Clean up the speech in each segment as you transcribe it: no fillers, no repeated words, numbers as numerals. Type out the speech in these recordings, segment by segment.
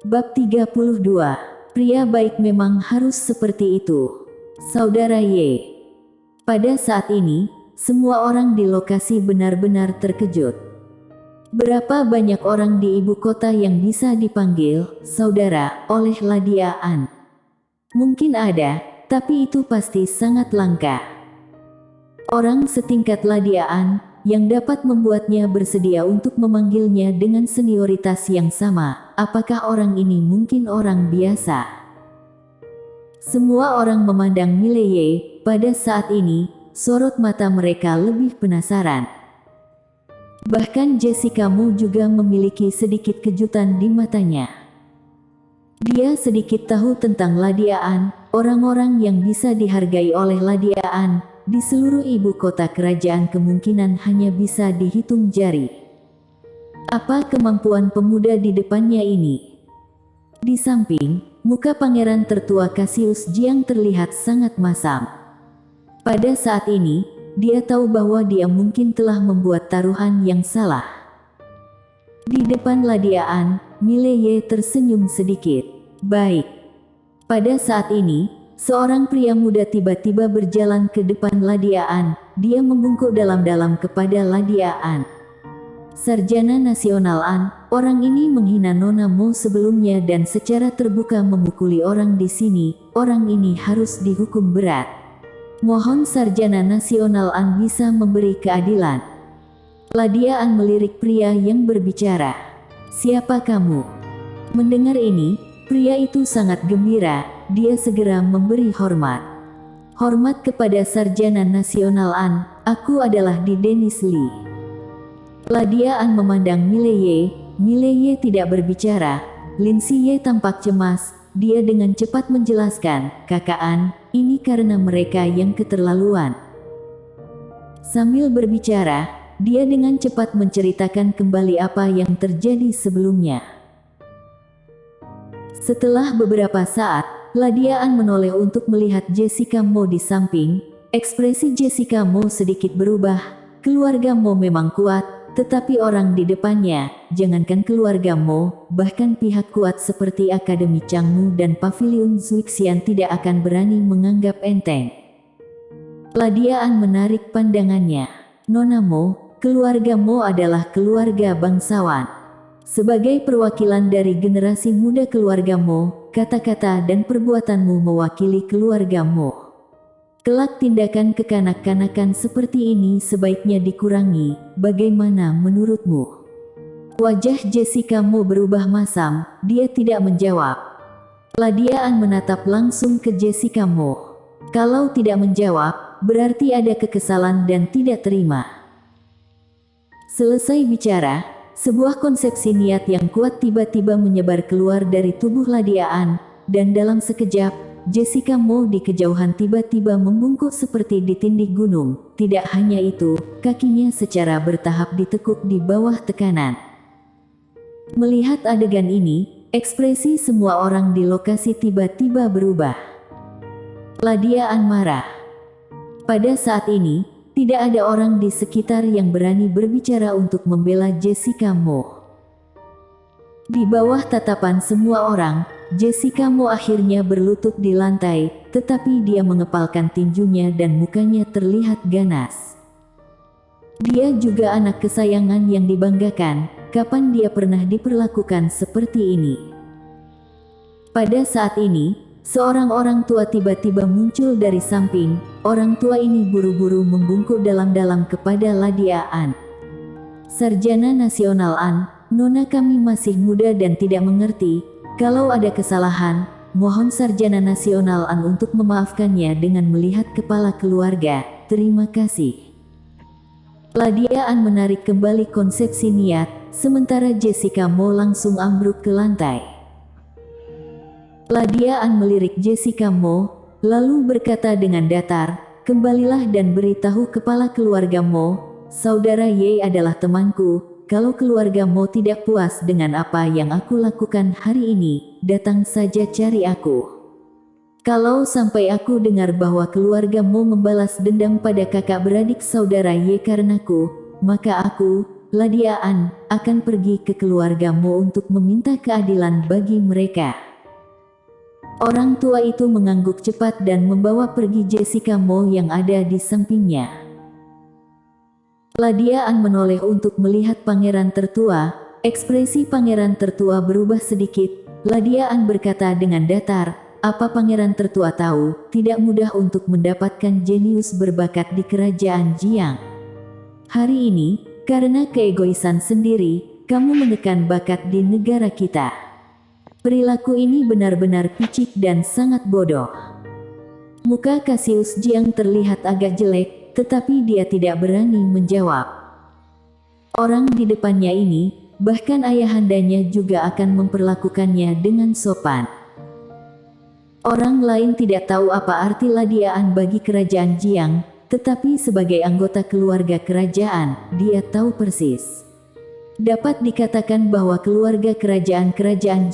Bab 32. Pria baik memang harus seperti itu. Saudara Y. Pada saat ini, semua orang di lokasi benar-benar terkejut. Berapa banyak orang di ibu kota yang bisa dipanggil saudara oleh Ladia An? Mungkin ada, tapi itu pasti sangat langka. Orang setingkat Ladia An yang dapat membuatnya bersedia untuk memanggilnya dengan senioritas yang sama. Apakah orang ini mungkin orang biasa? Semua orang memandang Mileye. Pada saat ini, sorot mata mereka lebih penasaran. Bahkan Jessica Mo juga memiliki sedikit kejutan di matanya. Dia sedikit tahu tentang Ladia An, orang-orang yang bisa dihargai oleh Ladia An. Di seluruh ibu kota kerajaan kemungkinan hanya bisa dihitung jari. Apa kemampuan pemuda di depannya ini? Di samping, muka pangeran tertua Cassius Jiang terlihat sangat masam. Pada saat ini, dia tahu bahwa dia mungkin telah membuat taruhan yang salah. Di depan Ladia An, Mileye tersenyum sedikit. Baik. Pada saat ini, seorang pria muda tiba-tiba berjalan ke depan Ladia An. Dia membungkuk dalam-dalam kepada Ladia An. Sarjana Nasional An, orang ini menghina Nona Mo sebelumnya dan secara terbuka memukuli orang di sini. Orang ini harus dihukum berat. Mohon Sarjana Nasional An bisa memberi keadilan. Ladia An melirik pria yang berbicara. Siapa kamu? Mendengar ini, pria itu sangat gembira. Dia segera memberi hormat. Hormat kepada Sarjana Nasional An, aku adalah Di Dennis Lee. Ladia An memandang Mileye. Mileye tidak berbicara. Lin Siye tampak cemas. Dia dengan cepat menjelaskan, Kakak An, ini karena mereka yang keterlaluan. Sambil berbicara, dia dengan cepat menceritakan kembali apa yang terjadi sebelumnya. Setelah beberapa saat, Ladia An menoleh untuk melihat Jessica Mo di samping. Ekspresi Jessica Mo sedikit berubah. Keluarga Mo memang kuat, tetapi orang di depannya, jangankan keluarga Mo, bahkan pihak kuat seperti Akademi Changmu dan Pavilion Zuixian tidak akan berani menganggap enteng. Ladia An menarik pandangannya. Nona Mo, keluarga Mo adalah keluarga bangsawan. Sebagai perwakilan dari generasi muda keluarga Mo, kata-kata dan perbuatanmu mewakili keluarga Mo. Kelak tindakan kekanak-kanakan seperti ini sebaiknya dikurangi, bagaimana menurutmu? Wajah Jessica Mo berubah masam, dia tidak menjawab. Ladia An menatap langsung ke Jessica Mo. Kalau tidak menjawab, berarti ada kekesalan dan tidak terima. Selesai bicara, sebuah konsepsi niat yang kuat tiba-tiba menyebar keluar dari tubuh Ladia An, dan dalam sekejap, Jessica Mo di kejauhan tiba-tiba membungkuk seperti ditindih gunung. Tidak hanya itu, kakinya secara bertahap ditekuk di bawah tekanan. Melihat adegan ini, ekspresi semua orang di lokasi tiba-tiba berubah. Ladia An marah. Pada saat ini, tidak ada orang di sekitar yang berani berbicara untuk membela Jessica Mo. Di bawah tatapan semua orang, Jessica Mo akhirnya berlutut di lantai, tetapi dia mengepalkan tinjunya dan mukanya terlihat ganas. Dia juga anak kesayangan yang dibanggakan. Kapan dia pernah diperlakukan seperti ini? Pada saat ini, seorang orang tua tiba-tiba muncul dari samping. Orang tua ini buru-buru membungkuk dalam-dalam kepada Ladia An. Sarjana Nasional An, Nona kami masih muda dan tidak mengerti. Kalau ada kesalahan, mohon Sarjana Nasional An untuk memaafkannya dengan melihat kepala keluarga. Terima kasih. Ladia An menarik kembali konsepsi niat, sementara Jessica Mo langsung ambruk ke lantai. Ladia An melirik Jessica Mo, lalu berkata dengan datar, kembalilah dan beritahu kepala keluarga Mo, Saudara Ye adalah temanku. Kalau keluarga Mo tidak puas dengan apa yang aku lakukan hari ini, datang saja cari aku. Kalau sampai aku dengar bahwa keluarga Mo membalas dendam pada kakak beradik saudara Ye karenaku, maka aku, Ladiaan akan pergi ke keluargamu untuk meminta keadilan bagi mereka. Orang tua itu mengangguk cepat dan membawa pergi Jessica Mo yang ada di sampingnya. Ladiaan menoleh untuk melihat pangeran tertua. Ekspresi pangeran tertua berubah sedikit. Ladiaan berkata dengan datar, "Apa pangeran tertua tahu, tidak mudah untuk mendapatkan jenius berbakat di kerajaan Jiang. Hari ini, karena keegoisan sendiri, kamu menekan bakat di negara kita. Perilaku ini benar-benar picik dan sangat bodoh." Muka Cassius Jiang terlihat agak jelek, tetapi dia tidak berani menjawab. Orang di depannya ini, bahkan ayahandanya juga akan memperlakukannya dengan sopan. Orang lain tidak tahu apa arti ladiaan bagi kerajaan Jiang, tetapi sebagai anggota keluarga kerajaan, dia tahu persis. Dapat dikatakan bahwa keluarga kerajaan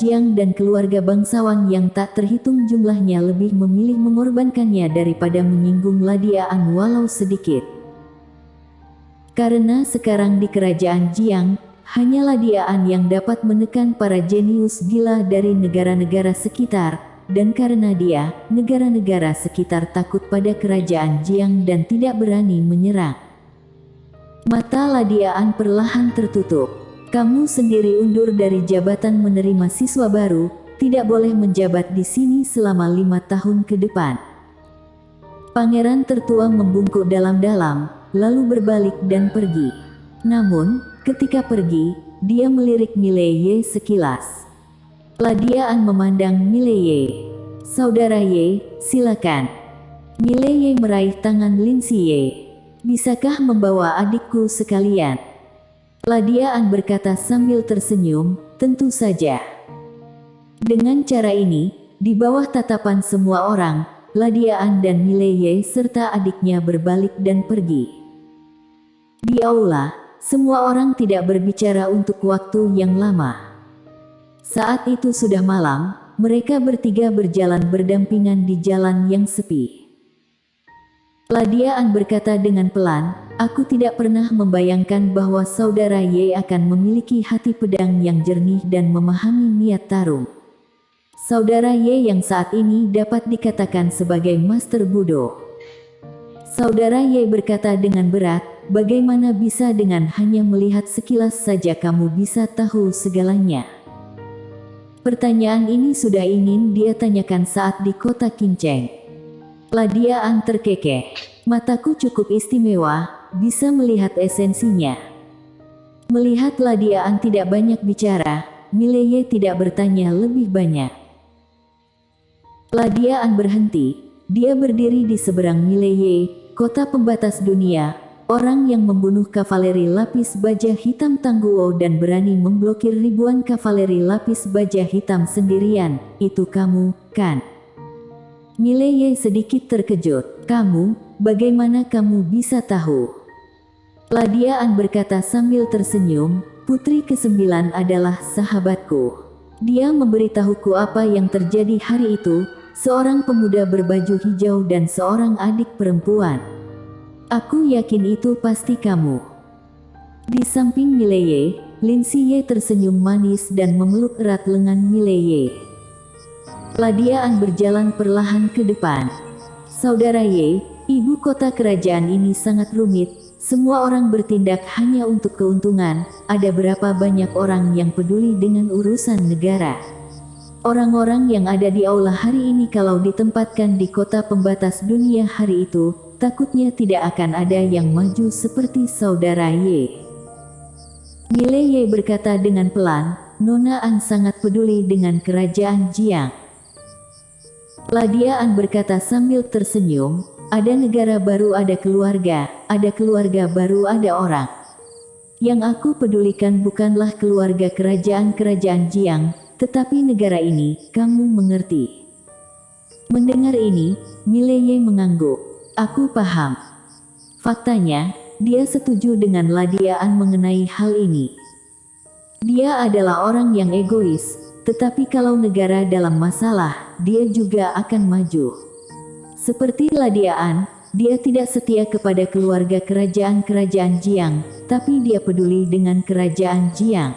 Jiang dan keluarga bangsawan yang tak terhitung jumlahnya lebih memilih mengorbankannya daripada menyinggung ladiaan walau sedikit. Karena sekarang di kerajaan Jiang, hanya ladiaan yang dapat menekan para jenius gila dari negara-negara sekitar, dan karena dia, negara-negara sekitar takut pada kerajaan Jiang dan tidak berani menyerang. Mata ladiaan perlahan tertutup. "Kamu sendiri undur dari jabatan menerima siswa baru, tidak boleh menjabat di sini selama 5 tahun ke depan." Pangeran tertua membungkuk dalam-dalam, lalu berbalik dan pergi. Namun, ketika pergi, dia melirik Mileye sekilas. Ladiaan memandang Mileye. "Saudara Ye, silakan." Mileye meraih tangan Lin Siye. "Bisakah membawa adikku sekalian?" Ladiaan berkata sambil tersenyum, "Tentu saja." Dengan cara ini, di bawah tatapan semua orang, Ladiaan dan Mileye serta adiknya berbalik dan pergi. Di aula, semua orang tidak berbicara untuk waktu yang lama. Saat itu sudah malam, mereka bertiga berjalan berdampingan di jalan yang sepi. Ladiaan berkata dengan pelan, "Aku tidak pernah membayangkan bahwa saudara Ye akan memiliki hati pedang yang jernih dan memahami niat tarung. Saudara Ye yang saat ini dapat dikatakan sebagai Master Budo." Saudara Ye berkata dengan berat, "Bagaimana bisa dengan hanya melihat sekilas saja kamu bisa tahu segalanya?" Pertanyaan ini sudah ingin dia tanyakan saat di kota Kinceng. Ladiaan terkekeh. "Mataku cukup istimewa, bisa melihat esensinya." Melihat Ladiaan tidak banyak bicara, Mileye tidak bertanya lebih banyak. Ladiaan berhenti. Dia berdiri di seberang Mileye, kota pembatas dunia, orang yang membunuh kavaleri lapis baja hitam Tangguo dan berani memblokir ribuan kavaleri lapis baja hitam sendirian. "Itu kamu, kan?" Mileye sedikit terkejut. "Kamu, bagaimana kamu bisa tahu?" Ladiaan berkata sambil tersenyum, "Putri ke-9 adalah sahabatku. Dia memberitahuku apa yang terjadi hari itu, seorang pemuda berbaju hijau dan seorang adik perempuan. Aku yakin itu pasti kamu." Di samping Mileye, Lin Siye tersenyum manis dan memeluk erat lengan Mileye. Ladiaan berjalan perlahan ke depan. "Saudara Ye, ibu kota kerajaan ini sangat rumit, semua orang bertindak hanya untuk keuntungan, ada berapa banyak orang yang peduli dengan urusan negara. Orang-orang yang ada di aula hari ini kalau ditempatkan di kota pembatas dunia hari itu, takutnya tidak akan ada yang maju seperti saudara Ye." Mileye berkata dengan pelan, "Nona An sangat peduli dengan kerajaan Jiang." Ladiaan berkata sambil tersenyum, "Ada negara baru ada keluarga baru ada orang. Yang aku pedulikan bukanlah keluarga kerajaan Jiang, tetapi negara ini, kamu mengerti?" Mendengar ini, Mileye mengangguk. "Aku paham." Faktanya, dia setuju dengan Ladiaan mengenai hal ini. Dia adalah orang yang egois, tetapi kalau negara dalam masalah, dia juga akan maju. Seperti Ladiaan, dia tidak setia kepada keluarga kerajaan Jiang, tapi dia peduli dengan kerajaan Jiang.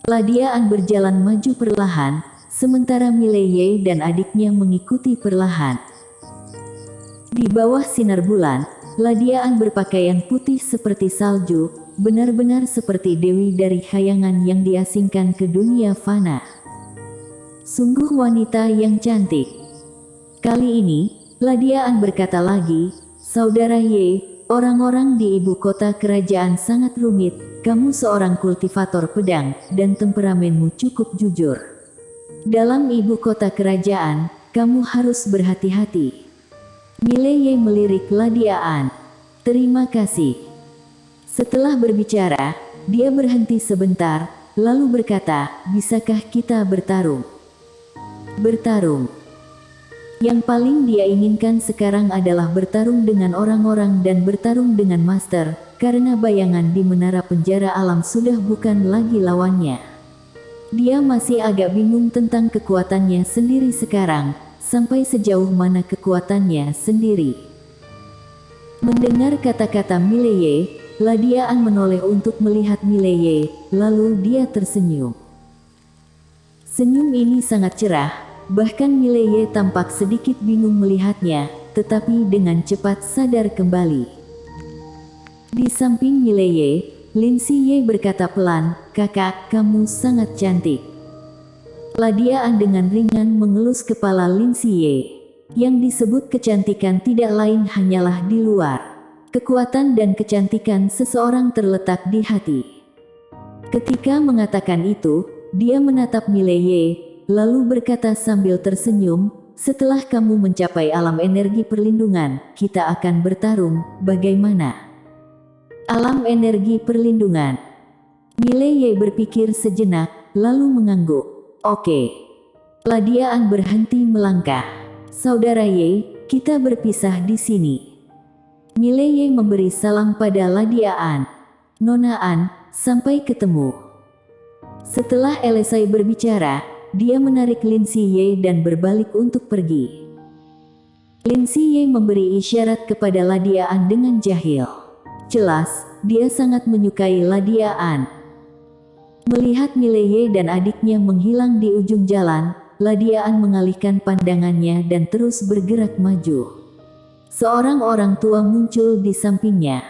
Ladian berjalan maju perlahan, sementara Mileye dan adiknya mengikuti perlahan. Di bawah sinar bulan, Ladian berpakaian putih seperti salju, benar-benar seperti dewi dari khayangan yang diasingkan ke dunia fana. Sungguh wanita yang cantik. Kali ini, Ladian berkata lagi, "Saudara Ye, orang-orang di ibu kota kerajaan sangat rumit, kamu seorang kultivator pedang, dan temperamenmu cukup jujur. Dalam ibu kota kerajaan, kamu harus berhati-hati." Mileye melirik Ladian. "Terima kasih." Setelah berbicara, dia berhenti sebentar, lalu berkata, "Bisakah kita bertarung?" Bertarung. Yang paling dia inginkan sekarang adalah bertarung dengan orang-orang dan bertarung dengan Master, karena bayangan di menara penjara alam sudah bukan lagi lawannya. Dia masih agak bingung tentang kekuatannya sendiri sekarang, sampai sejauh mana kekuatannya sendiri. Mendengar kata-kata Mileye, Ladian menoleh untuk melihat Mileye, lalu dia tersenyum. Senyum ini sangat cerah. Bahkan Mileye tampak sedikit bingung melihatnya, tetapi dengan cepat sadar kembali. Di samping Mileye, Lin Siye berkata pelan, "Kakak, kamu sangat cantik." Ladian dengan ringan mengelus kepala Lin Siye. Yang disebut kecantikan tidak lain hanyalah di luar. Kekuatan dan kecantikan seseorang terletak di hati. Ketika mengatakan itu, dia menatap Mileye, lalu berkata sambil tersenyum, "Setelah kamu mencapai alam energi perlindungan, kita akan bertarung, bagaimana?" Alam energi perlindungan. Mileye berpikir sejenak, lalu mengangguk. "Oke." Ladian berhenti melangkah. "Saudara Ye, kita berpisah di sini." Mileye memberi salam pada Ladian. "Nona An, sampai ketemu." Setelah selesai berbicara, dia menarik Lin Siye dan berbalik untuk pergi. Lin Siye memberi isyarat kepada Ladian dengan jahil. Jelas, dia sangat menyukai Ladian. Melihat Mileye dan adiknya menghilang di ujung jalan, Ladian mengalihkan pandangannya dan terus bergerak maju. Seorang orang tua muncul di sampingnya.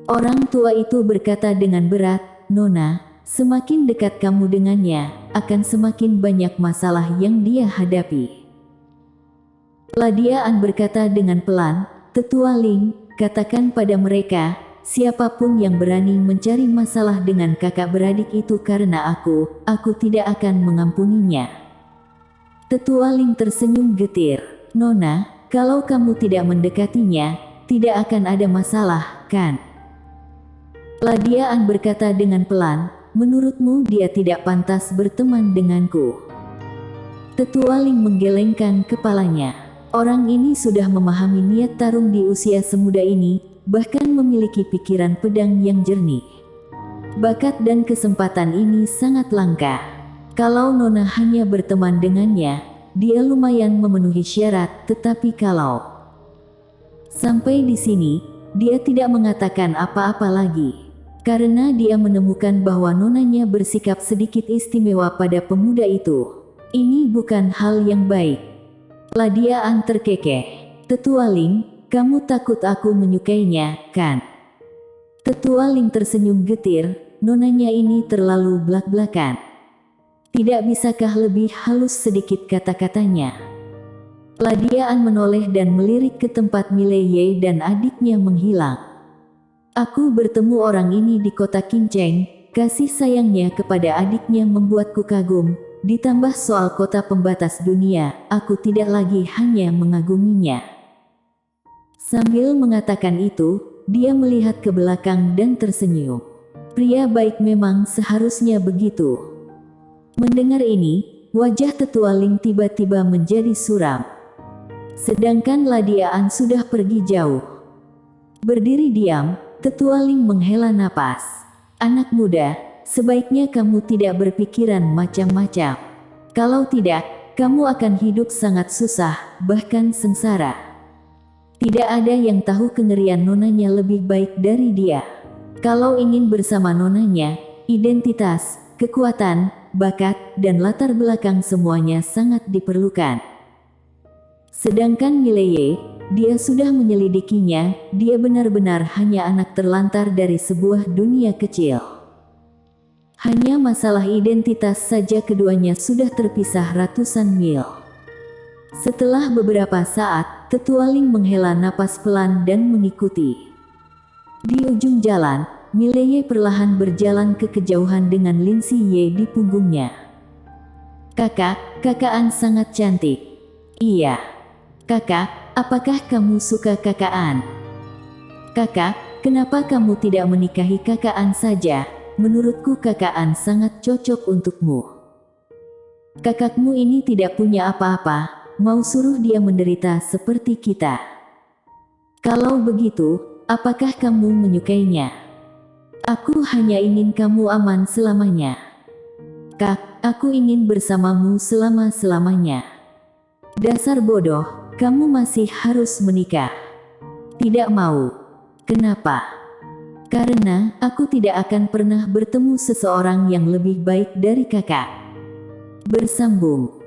Orang tua itu berkata dengan berat, "Nona, semakin dekat kamu dengannya, akan semakin banyak masalah yang dia hadapi." Ladian berkata dengan pelan, "Tetua Ling, katakan pada mereka, siapapun yang berani mencari masalah dengan kakak beradik itu karena aku tidak akan mengampuninya." Tetua Ling tersenyum getir. "Nona, kalau kamu tidak mendekatinya, tidak akan ada masalah, kan?" Ladian berkata dengan pelan, "Menurutmu dia tidak pantas berteman denganku?" Tetua Ling menggelengkan kepalanya. Orang ini sudah memahami niat tarung di usia semuda ini, bahkan memiliki pikiran pedang yang jernih. Bakat dan kesempatan ini sangat langka. Kalau Nona hanya berteman dengannya, dia lumayan memenuhi syarat, tetapi kalau sampai di sini, dia tidak mengatakan apa-apa lagi. Karena dia menemukan bahwa nonanya bersikap sedikit istimewa pada pemuda itu. Ini bukan hal yang baik. Ladian terkekeh. "Tetua Ling, kamu takut aku menyukainya, kan?" Tetua Ling tersenyum getir, "Nonanya ini terlalu blak-blakan. Tidak bisakah lebih halus sedikit kata-katanya?" Ladian menoleh dan melirik ke tempat Mileye dan adiknya menghilang. "Aku bertemu orang ini di kota Qingcheng, kasih sayangnya kepada adiknya membuatku kagum, ditambah soal kota pembatas dunia, aku tidak lagi hanya mengaguminya." Sambil mengatakan itu, dia melihat ke belakang dan tersenyum. Pria baik memang seharusnya begitu. Mendengar ini, wajah Tetua Ling tiba-tiba menjadi suram. Sedangkan Ladian sudah pergi jauh. Berdiri diam, Tetua Ling menghela napas. "Anak muda, sebaiknya kamu tidak berpikiran macam-macam. Kalau tidak, kamu akan hidup sangat susah, bahkan sengsara." Tidak ada yang tahu kengerian nonanya lebih baik dari dia. Kalau ingin bersama nonanya, identitas, kekuatan, bakat, dan latar belakang semuanya sangat diperlukan. Sedangkan Mileye, dia sudah menyelidikinya, dia benar-benar hanya anak terlantar dari sebuah dunia kecil. Hanya masalah identitas saja keduanya sudah terpisah ratusan mil. Setelah beberapa saat, Tetua Ling menghela napas pelan dan mengikuti. Di ujung jalan, Mileye perlahan berjalan ke kejauhan dengan Lin Siye di punggungnya. Kakak sangat cantik. Iya. Kakak, apakah kamu suka Kakaan? Kakak, kenapa kamu tidak menikahi Kakaan saja? Menurutku Kakaan sangat cocok untukmu. Kakakmu ini tidak punya apa-apa, mau suruh dia menderita seperti kita. Kalau begitu, apakah kamu menyukainya? Aku hanya ingin kamu aman selamanya. Kak, aku ingin bersamamu selama-selamanya. Dasar bodoh, kamu masih harus menikah. Tidak mau. Kenapa? Karena aku tidak akan pernah bertemu seseorang yang lebih baik dari kakak. Bersambung.